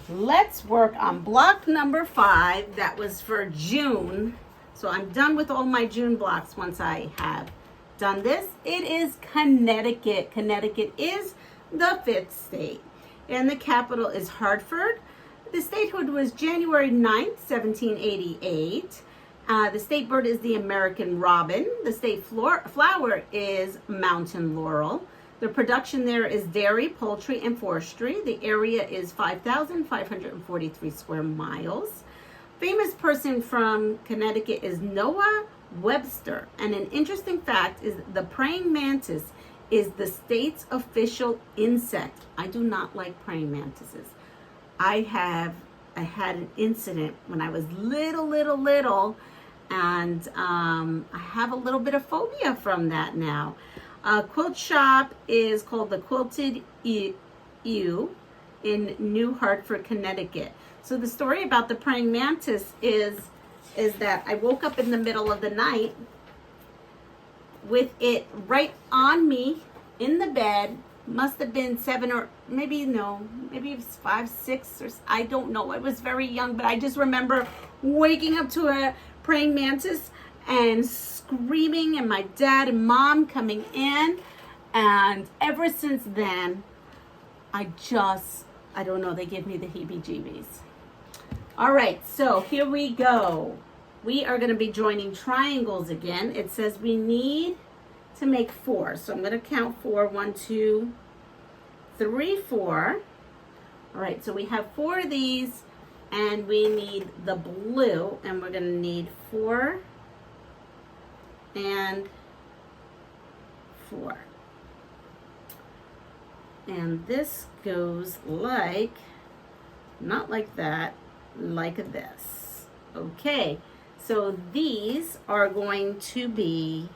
Let's work on block number 5. That was for June. So I'm done with all my June blocks once I have done this. It is Connecticut. Connecticut is the 5th state, and the capital is Hartford. The statehood was January 9th, 1788. The state bird is the American robin. The state flower is mountain laurel. The production there is dairy, poultry, and forestry. The area is 5,543 square miles. Famous person from Connecticut is Noah Webster. And an interesting fact is the praying mantis is the state's official insect. I do not like praying mantises. I had an incident when I was little, and I have a little bit of phobia from that now. Quilt shop is called the Quilted Ewe in New Hartford, Connecticut. So the story about the praying mantis is that I woke up in the middle of the night with it right on me in the bed. Must have been 7 or maybe it was 5, 6, or I don't know. I was very young, but I just remember waking up to a praying mantis and screaming, and my dad and mom coming in. And ever since then, I don't know, they give me the heebie-jeebies. All right, so here we go. We are going to be joining triangles again. It says we need to make 4. So I'm going to count 4. 1, 2, 3, 4. All right, so we have 4 of these, and we need the blue, and we're going to need 4 and 4. And this goes like, not like that, like this. Okay, so these are going to be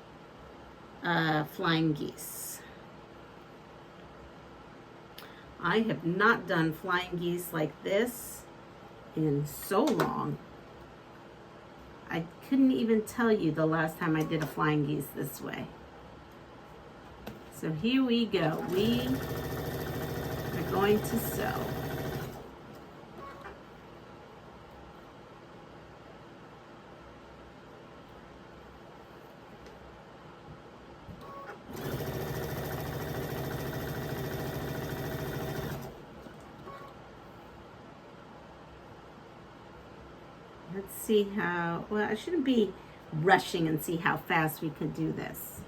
flying geese. I have not done flying geese like this in so long. I couldn't even tell you the last time I did a flying geese this way. So here we go. We are going to sew. Let's see how, well, I shouldn't be rushing and see how fast we could do this.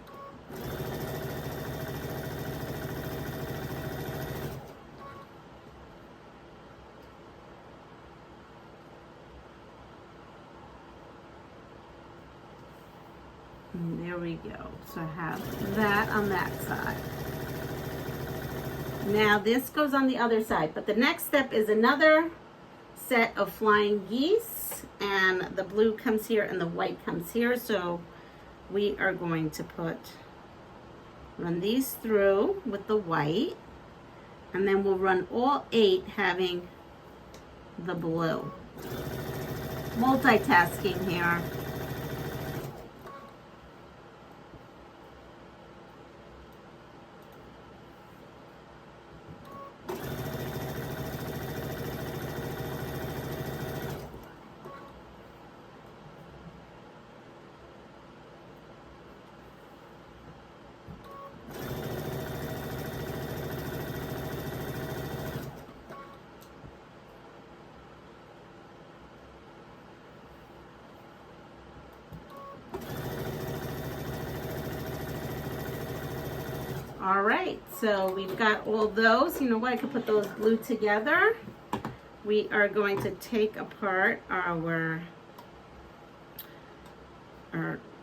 And there we go. So I have that on that side. Now this goes on the other side, but the next step is another set of flying geese, and the blue comes here and the white comes here. So we are going to run these through with the white, and then we'll run all 8 having the blue. Multitasking here. All right, so we've got all those. You know what? I could put those blue together. We are going to take apart our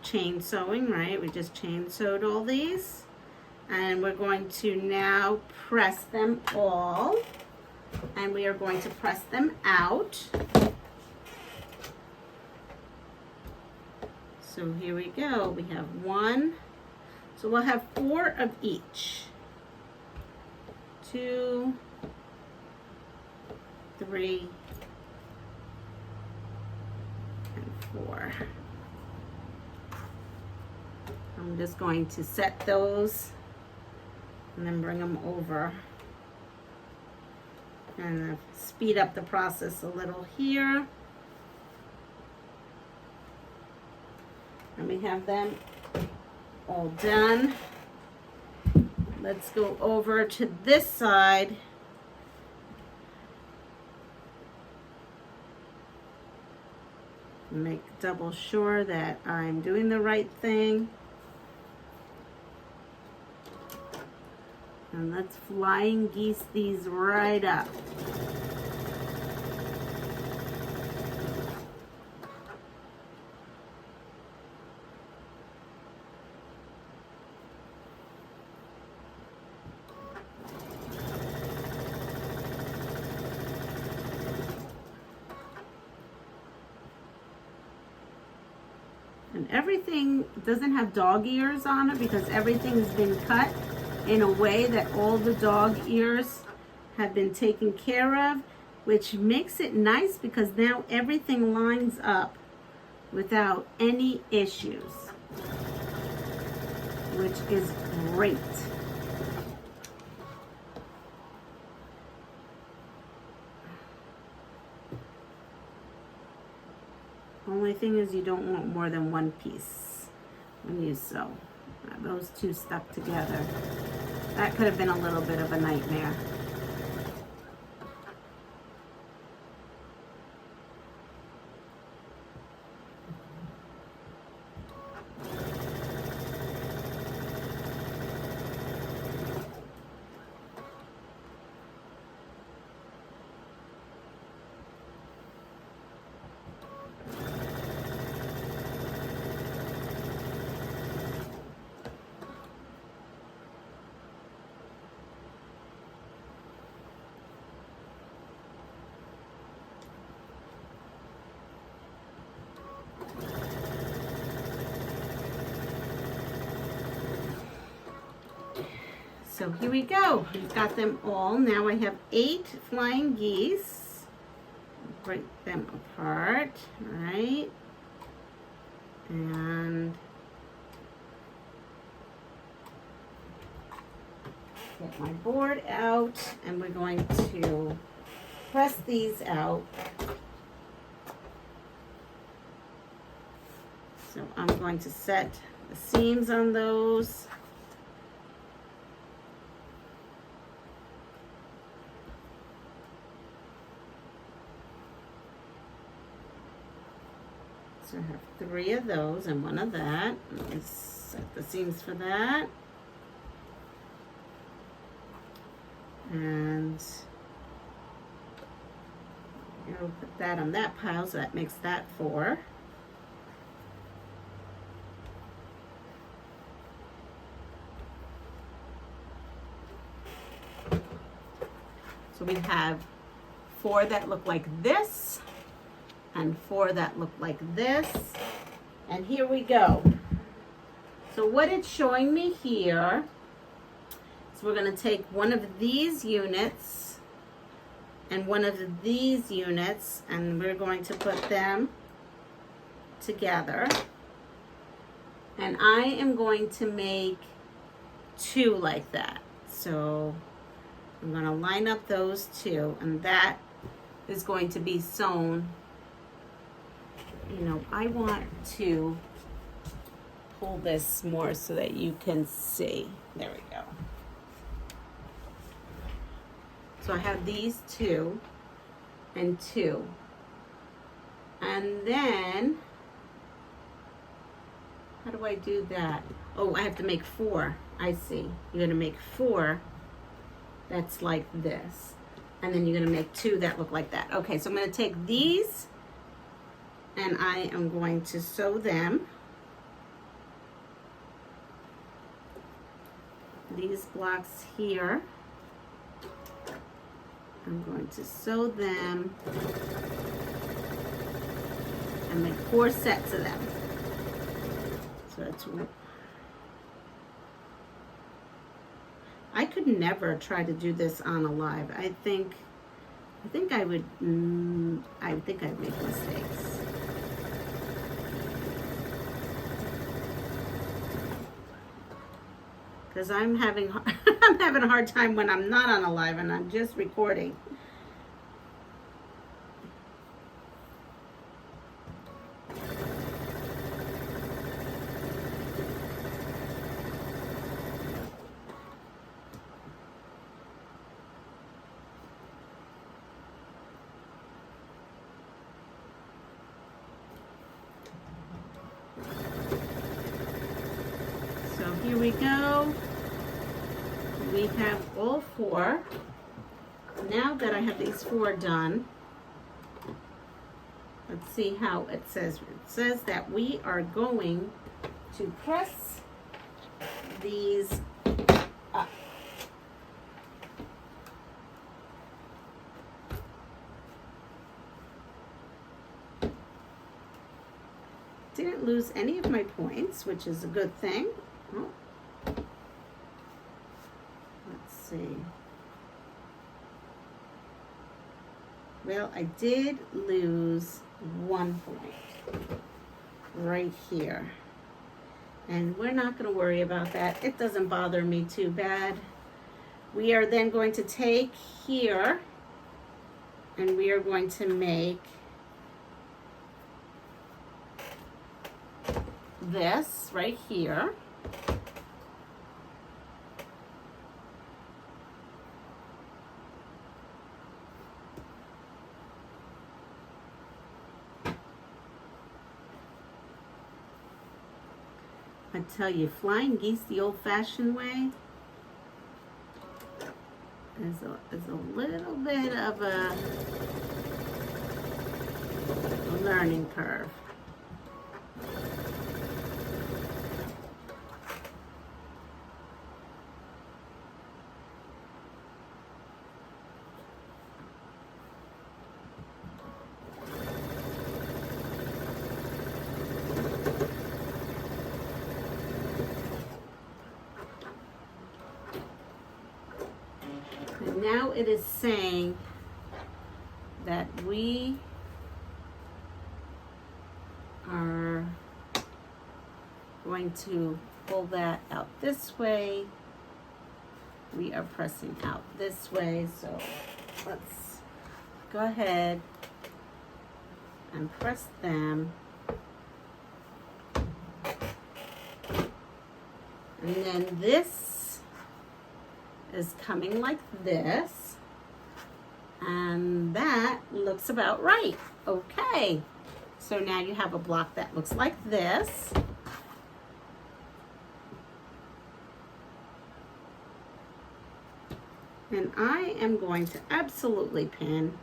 chain sewing, right? We just chain sewed all these, and we're going to now press them all, and we are going to press them out. So here we go. We have 1. So we'll have 4 of each. 2, 3, and 4. I'm just going to set those and then bring them over kind of speed up the process a little here. And we have them all done. Let's go over to this side. Make double sure that I'm doing the right thing. And let's flying geese these right up. And everything doesn't have dog ears on it because everything's been cut in a way that all the dog ears have been taken care of, which makes it nice because now everything lines up without any issues, which is great. Only thing is you don't want more than one piece when you sew. Those two stuck together. That could have been a little bit of a nightmare. So here we go. We've got them all. Now I have 8 flying geese. Break them apart, right? And get my board out, and we're going to press these out. So I'm going to set the seams on those. So I have 3 of those and 1 of that. Let's set the seams for that. And I'll put that on that pile, so that makes that 4. So we have 4 that look like this, and 4 that look like this, and here we go. So what it's showing me here is we're going to take one of these units and one of these units, and we're going to put them together, and I am going to make 2 like that. So I'm going to line up those 2, and that is going to be sewn. You know, I want to pull this more so that you can see. There we go. So I have these 2 and 2. And then, how do I do that? Oh, I have to make 4. I see. You're going to make 4 that's like this. And then you're going to make 2 that look like that. Okay, so I'm going to take these and I am going to sew them. These blocks here, I'm going to sew them and make 4 sets of them. So that's I could never try to do this on a live. I think I would I'd make mistakes. Because I'm having a hard time when I'm not on a live and I'm just recording. we go. We have all 4. Now that I have these 4 done, let's see how it says. It says that we are going to press these up. Didn't lose any of my points, which is a good thing. Oh. Let's see. Well, I did lose 1 point right here. And we're not going to worry about that. It doesn't bother me too bad. We are then going to take here and we are going to make this right here. I tell you, flying geese the old-fashioned way is a little bit of a learning curve. Now it is saying that we are going to pull that out this way. We are pressing out this way, so let's go ahead and press them. And then this is coming like this, and that looks about right. Okay, so now you have a block that looks like this. And I am going to absolutely pin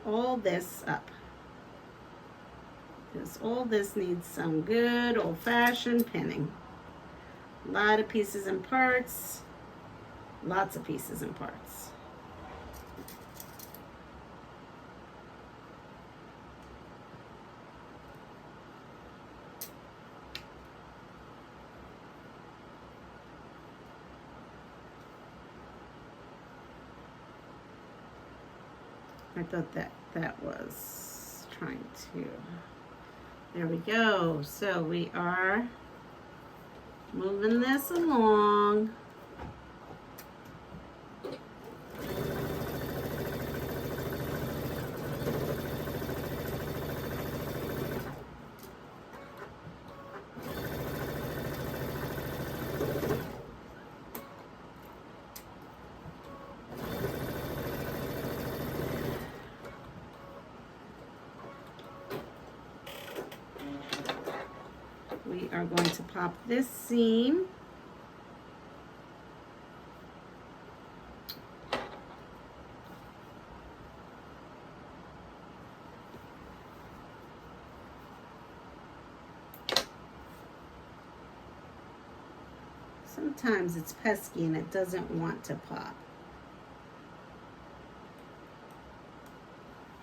all this up, because all this needs some good old-fashioned pinning. A lot of pieces and parts, lots of pieces and parts. I thought that was trying to, there we go. So we are moving this along. We are going to pop this seam. Sometimes it's pesky and it doesn't want to pop.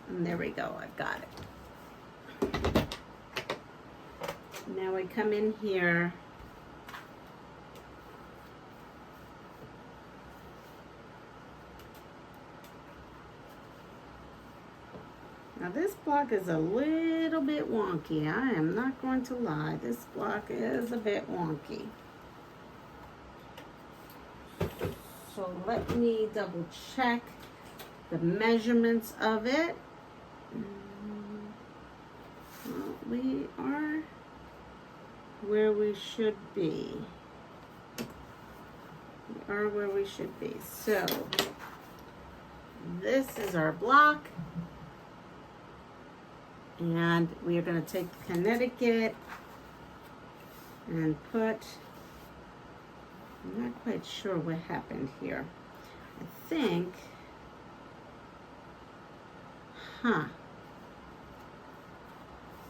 And there we go, I've got it. Now I come in here now this block is a little bit wonky. I am not going to lie, this block is a bit wonky. So let me double check the measurements of it. Well, we are where we should be. We are where we should be. So this is our block, and we are going to take Connecticut and put, I'm not quite sure what happened here. I think, I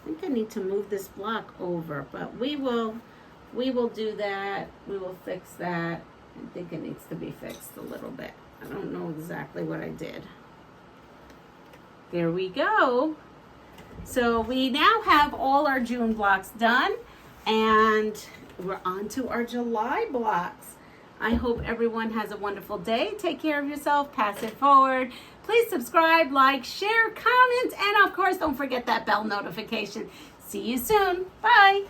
think I need to move this block over, but we will do that. We will fix that. I think it needs to be fixed a little bit. I don't know exactly what I did. There we go. So we now have all our June blocks done, and we're on to our July blocks. I hope everyone has a wonderful day. Take care of yourself. Pass it forward. Please subscribe, like, share, comment, and of course, don't forget that bell notification. See you soon. Bye.